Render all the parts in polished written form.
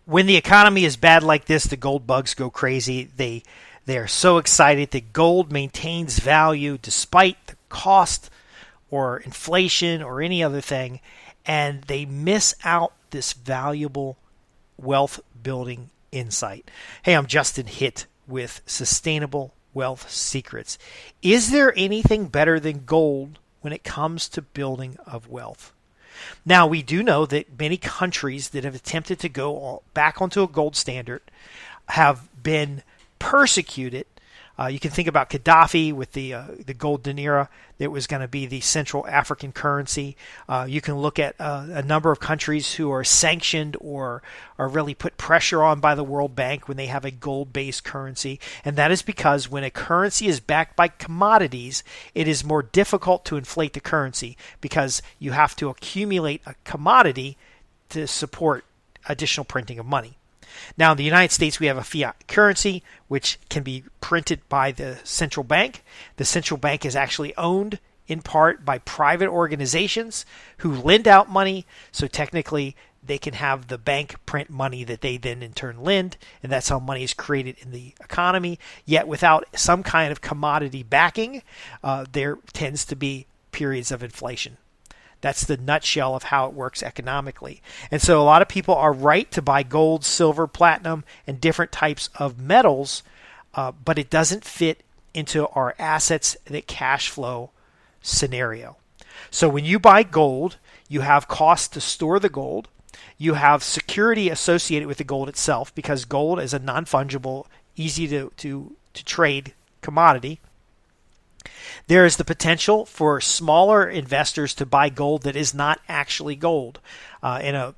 When the economy is bad like this, the gold bugs go crazy. They are so excited that gold maintains value despite the cost or inflation or any other thing, and they miss out this valuable wealth building insight. Hey, I'm Justin Hitt with Sustainable Wealth Secrets. Is there anything better than gold when it comes to building of wealth? Now, we do know that many countries that have attempted to go back onto a gold standard have been persecuted. You can think about Gaddafi with the gold dinara that was going to be the Central African currency. You can look at a number of countries who are sanctioned or are really put pressure on by the World Bank when they have a gold-based currency. And that is because when a currency is backed by commodities, it is more difficult to inflate the currency because you have to accumulate a commodity to support additional printing of money. Now, in the United States, we have a fiat currency, which can be printed by the central bank. The central bank is actually owned in part by private organizations who lend out money. So technically, they can have the bank print money that they then in turn lend, and that's how money is created in the economy. Yet without some kind of commodity backing, there tends to be periods of inflation. That's the nutshell of how it works economically. And so a lot of people are right to buy gold, silver, platinum, and different types of metals, but it doesn't fit into our assets that cash flow scenario. So when you buy gold, you have costs to store the gold. You have security associated with the gold itself because gold is a non-fungible, easy to trade commodity. There is the potential for smaller investors to buy gold that is not actually gold. In a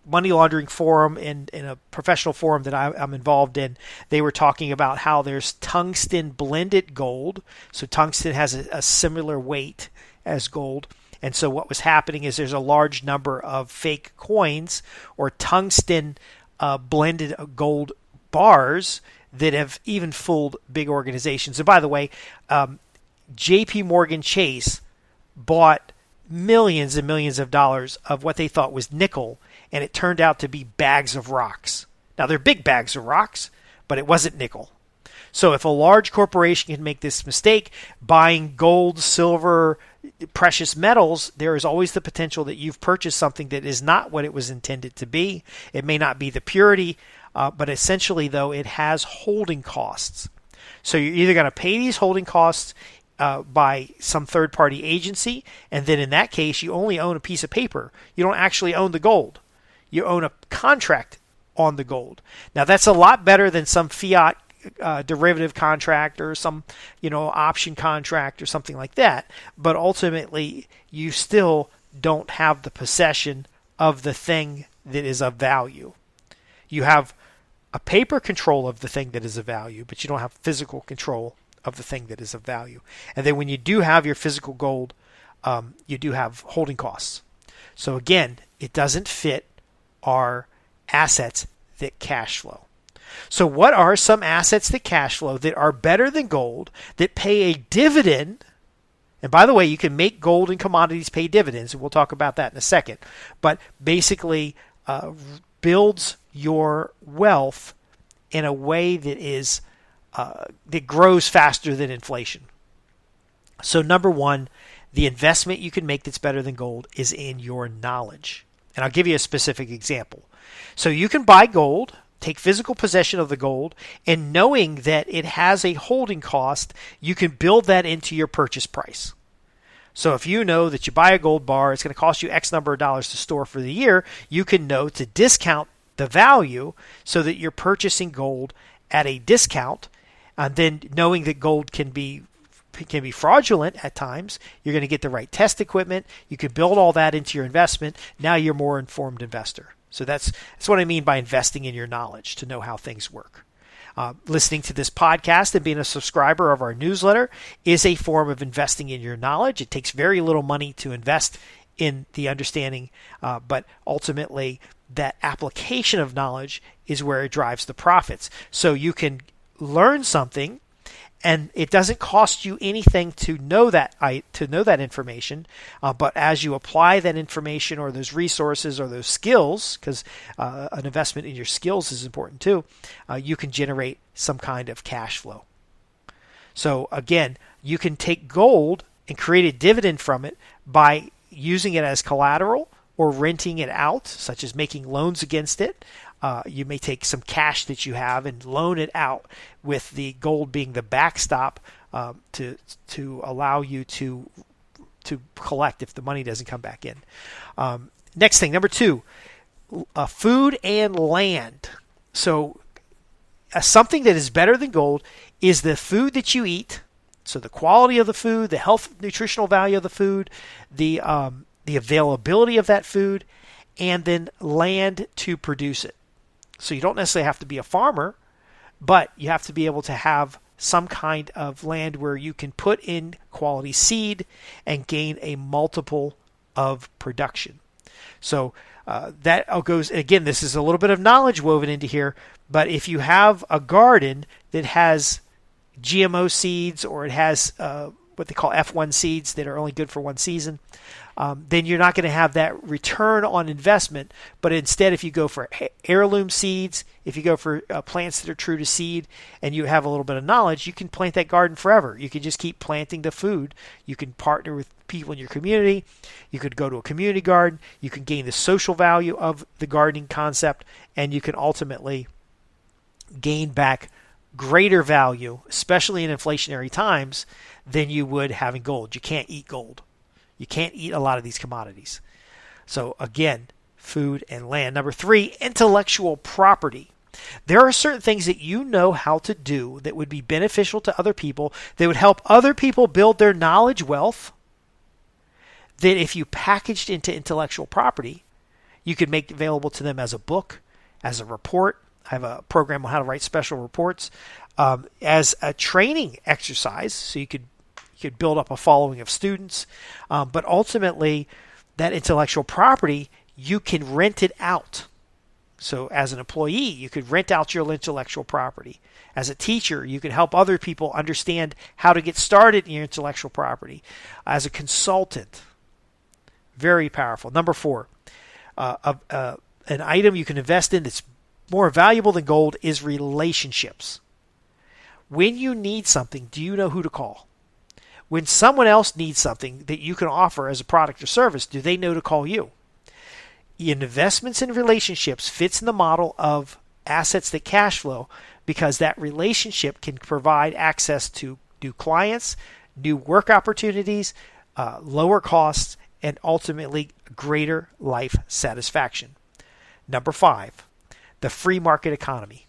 money laundering forum, in a professional forum that I'm involved in, they were talking about how there's tungsten blended gold. So tungsten has a similar weight as gold. And so what was happening is there's a large number of fake coins or tungsten blended gold bars that have even fooled big organizations. And by the way, JP Morgan Chase bought millions and millions of dollars of what they thought was nickel, and it turned out to be bags of rocks. Now, they're big bags of rocks, but it wasn't nickel. So if a large corporation can make this mistake, buying gold, silver, precious metals, there is always the potential that you've purchased something that is not what it was intended to be. It may not be the purity, but essentially, though, it has holding costs. So you're either going to pay these holding costs by some third-party agency, and then in that case, you only own a piece of paper. You don't actually own the gold. You own a contract on the gold. Now, that's a lot better than some fiat derivative contract or some, option contract or something like that. But ultimately, you still don't have the possession of the thing that is of value. You have a paper control of the thing that is of value, but you don't have physical control of the thing that is of value. And then when you do have your physical gold, you do have holding costs. So again, it doesn't fit our assets that cash flow. So what are some assets that cash flow that are better than gold, that pay a dividend? And by the way, you can make gold and commodities pay dividends, and we'll talk about that in a second. But basically builds your wealth in a way that is that grows faster than inflation. So number one, the investment you can make that's better than gold is in your knowledge. And I'll give you a specific example. So you can buy gold, take physical possession of the gold, and knowing that it has a holding cost, you can build that into your purchase price. So if you know that you buy a gold bar, it's going to cost you X number of dollars to store for the year, you can know to discount the value so that you're purchasing gold at a discount. And then knowing that gold can be fraudulent at times, you're going to get the right test equipment. You can build all that into your investment. Now you're a more informed investor. So that's what I mean by investing in your knowledge, to know how things work. Listening to this podcast and being a subscriber of our newsletter is a form of investing in your knowledge. It takes very little money to invest in the understanding, but ultimately that application of knowledge is where it drives the profits. So you can learn something And it doesn't cost you anything to know that information, but as you apply that information or those resources or those skills, because an investment in your skills is important too, you can generate some kind of cash flow. So again, you can take gold and create a dividend from it by using it as collateral or renting it out, such as making loans against it. You may take some cash that you have and loan it out, with the gold being the backstop to allow you to collect if the money doesn't come back in. Next thing, number 2, food and land. So something that is better than gold is the food that you eat. So the quality of the food, the health, nutritional value of the food, the availability of that food, and then land to produce it. So you don't necessarily have to be a farmer, but you have to be able to have some kind of land where you can put in quality seed and gain a multiple of production. So that goes, again, this is a little bit of knowledge woven into here, but if you have a garden that has GMO seeds, or it has what they call F1 seeds that are only good for one season, then you're not going to have that return on investment. But instead, if you go for heirloom seeds, if you go for plants that are true to seed, and you have a little bit of knowledge, you can plant that garden forever. You can just keep planting the food. You can partner with people in your community. You could go to a community garden. You can gain the social value of the gardening concept, and you can ultimately gain back greater value, especially in inflationary times, than you would having gold. You can't eat gold. You can't eat a lot of these commodities. So again, food and land. Number 3, intellectual property. There are certain things that you know how to do that would be beneficial to other people, that would help other people build their knowledge wealth, that if you packaged into intellectual property, you could make available to them as a book, as a report. I have a program on how to write special reports, as a training exercise, so you could build up a following of students. But ultimately, that intellectual property, you can rent it out. So as an employee, you could rent out your intellectual property. As a teacher, you can help other people understand how to get started in your intellectual property. As a consultant, very powerful. Number 4, an item you can invest in that's more valuable than gold is relationships. When you need something, do you know who to call? When someone else needs something that you can offer as a product or service, do they know to call you? Investments in relationships fits in the model of assets that cash flow, because that relationship can provide access to new clients, new work opportunities, lower costs, and ultimately greater life satisfaction. Number 5, the free market economy.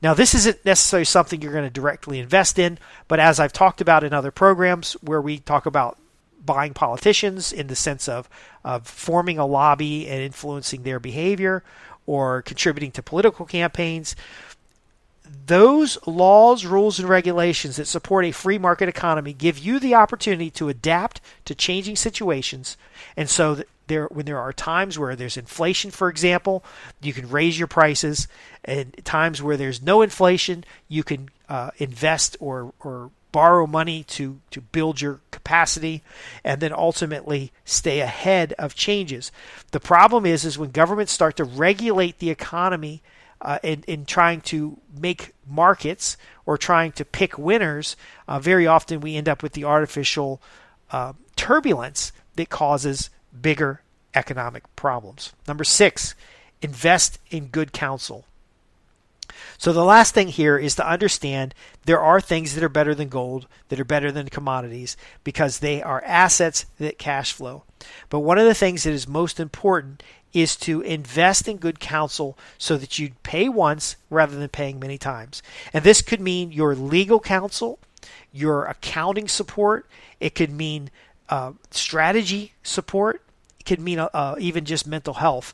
Now, this isn't necessarily something you're going to directly invest in, but as I've talked about in other programs where we talk about buying politicians in the sense of forming a lobby and influencing their behavior, or contributing to political campaigns, those laws, rules, and regulations that support a free market economy give you the opportunity to adapt to changing situations. And so that when there are times where there's inflation, for example, you can raise your prices. And times where there's no inflation, you can invest or borrow money to build your capacity, and then ultimately stay ahead of changes. The problem is when governments start to regulate the economy in trying to make markets or trying to pick winners, very often we end up with the artificial turbulence that causes bigger economic problems. Number 6, invest in good counsel. So the last thing here is to understand there are things that are better than gold, that are better than commodities, because they are assets that cash flow. But one of the things that is most important is to invest in good counsel so that you pay once rather than paying many times. And this could mean your legal counsel, your accounting support. It could mean strategy support. It could mean even just mental health.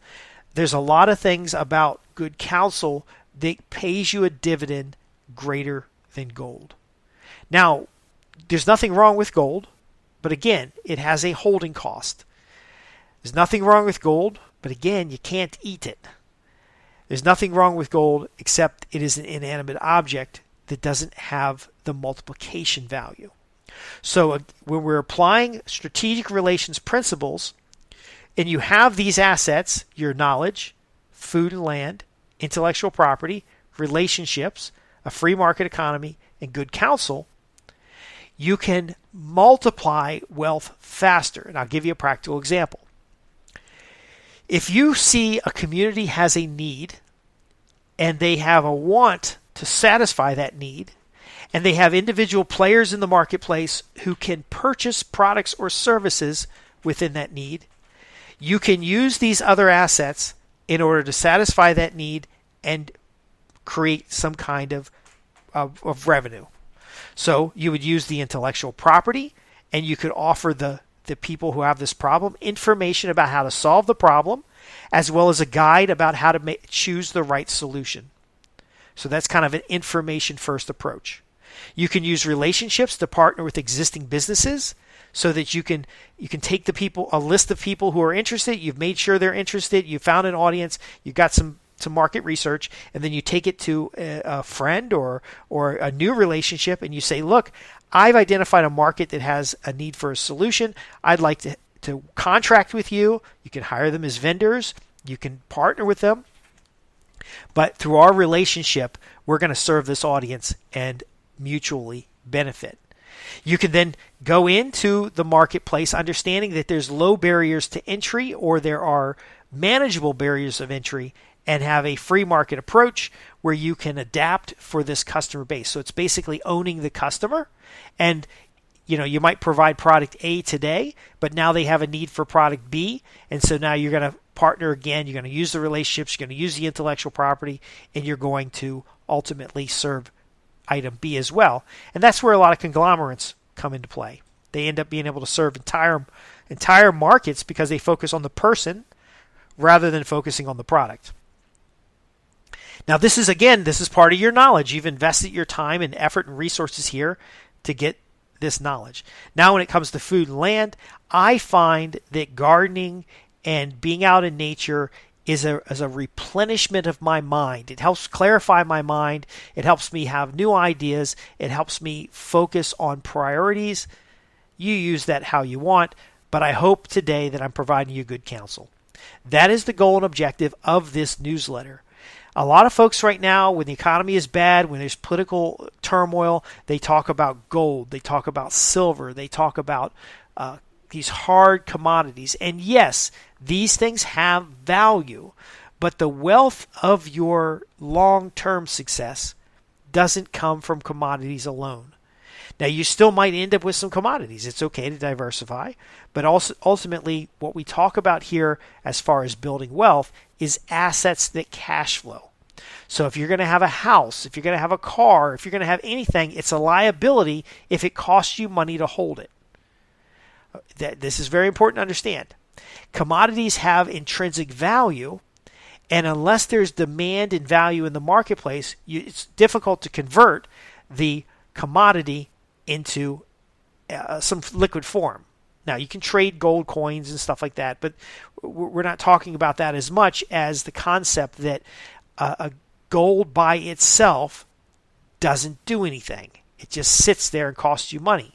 There's a lot of things about good counsel that pays you a dividend greater than gold. Now, there's nothing wrong with gold, but again, it has a holding cost. There's nothing wrong with gold, but again, you can't eat it. There's nothing wrong with gold except it is an inanimate object, that doesn't have the multiplication value. So when we're applying strategic relations principles, and you have these assets, your knowledge, food and land, intellectual property, relationships, a free market economy, and good counsel, you can multiply wealth faster. And I'll give you a practical example. If you see a community has a need and they have a want to satisfy that need, and they have individual players in the marketplace who can purchase products or services within that need, you can use these other assets in order to satisfy that need and create some kind of revenue. So you would use the intellectual property, and you could offer the people who have this problem information about how to solve the problem, as well as a guide about how to choose the right solution. So that's kind of an information-first approach. You can use relationships to partner with existing businesses so that you can take a list of people who are interested. You've made sure they're interested. You found an audience. You've got some market research, and then you take it to a friend or a new relationship, and you say, look, I've identified a market that has a need for a solution. I'd like to contract with you. You can hire them as vendors. You can partner with them. But through our relationship, we're going to serve this audience and mutually benefit. You can then go into the marketplace understanding that there's low barriers to entry, or there are manageable barriers of entry, and have a free market approach where you can adapt for this customer base. So it's basically owning the customer, and you might provide product A today, but now they have a need for product B, and so now you're going to partner again. You're going to use the relationships, you're going to use the intellectual property, and you're going to ultimately serve item B as well. And that's where a lot of conglomerates come into play. They end up being able to serve entire markets because they focus on the person rather than focusing on the product. Now, this is part of your knowledge. You've invested your time and effort and resources here to get this knowledge. Now, when it comes to food and land, I find that gardening and being out in nature is a replenishment of my mind. It helps clarify my mind. It helps me have new ideas. It helps me focus on priorities. You use that how you want, but I hope today that I'm providing you good counsel. That is the goal and objective of this newsletter. A lot of folks right now, when the economy is bad, when there's political turmoil, they talk about gold, they talk about silver, they talk about these hard commodities. And yes, these things have value, but the wealth of your long-term success doesn't come from commodities alone. Now, you still might end up with some commodities. It's okay to diversify, but also ultimately what we talk about here as far as building wealth is assets that cash flow. So if you're going to have a house, if you're going to have a car, if you're going to have anything, it's a liability if it costs you money to hold it. This is very important to understand. Commodities have intrinsic value, and unless there's demand and value in the marketplace, it's difficult to convert the commodity into some liquid form. Now, you can trade gold coins and stuff like that, but we're not talking about that as much as the concept that a gold by itself doesn't do anything. It just sits there and costs you money.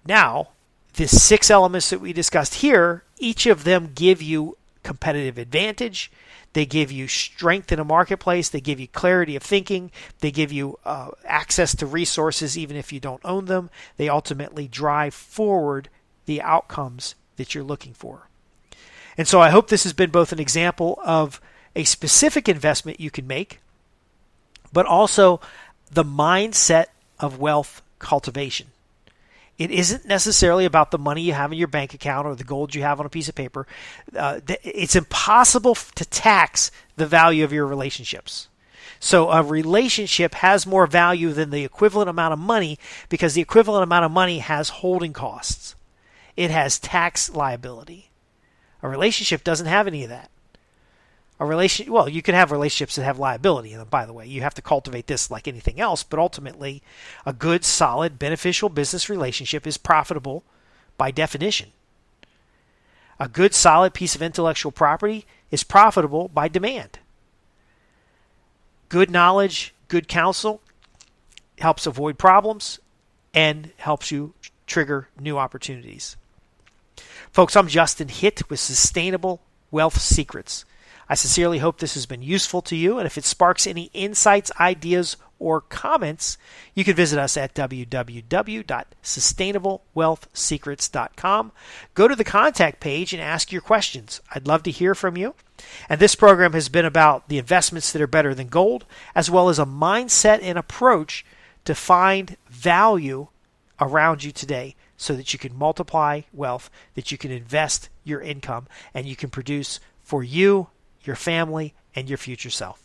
Now, the 6 elements that we discussed here, each of them give you competitive advantage. They give you strength in a marketplace. They give you clarity of thinking. They give you access to resources even if you don't own them. They ultimately drive forward the outcomes that you're looking for. And so I hope this has been both an example of a specific investment you can make, but also the mindset of wealth cultivation. It isn't necessarily about the money you have in your bank account or the gold you have on a piece of paper. It's impossible to tax the value of your relationships. So a relationship has more value than the equivalent amount of money because the equivalent amount of money has holding costs. It has tax liability. A relationship doesn't have any of that. You can have relationships that have liability. And by the way, you have to cultivate this like anything else, but ultimately a good, solid, beneficial business relationship is profitable by definition. A good, solid piece of intellectual property is profitable by demand. Good knowledge, good counsel helps avoid problems and helps you trigger new opportunities. Folks, I'm Justin Hitt with Sustainable Wealth Secrets. I sincerely hope this has been useful to you, and if it sparks any insights, ideas, or comments, you can visit us at www.sustainablewealthsecrets.com. Go to the contact page and ask your questions. I'd love to hear from you. And this program has been about the investments that are better than gold, as well as a mindset and approach to find value around you today so that you can multiply wealth, that you can invest your income, and you can produce for you, your family, and your future self.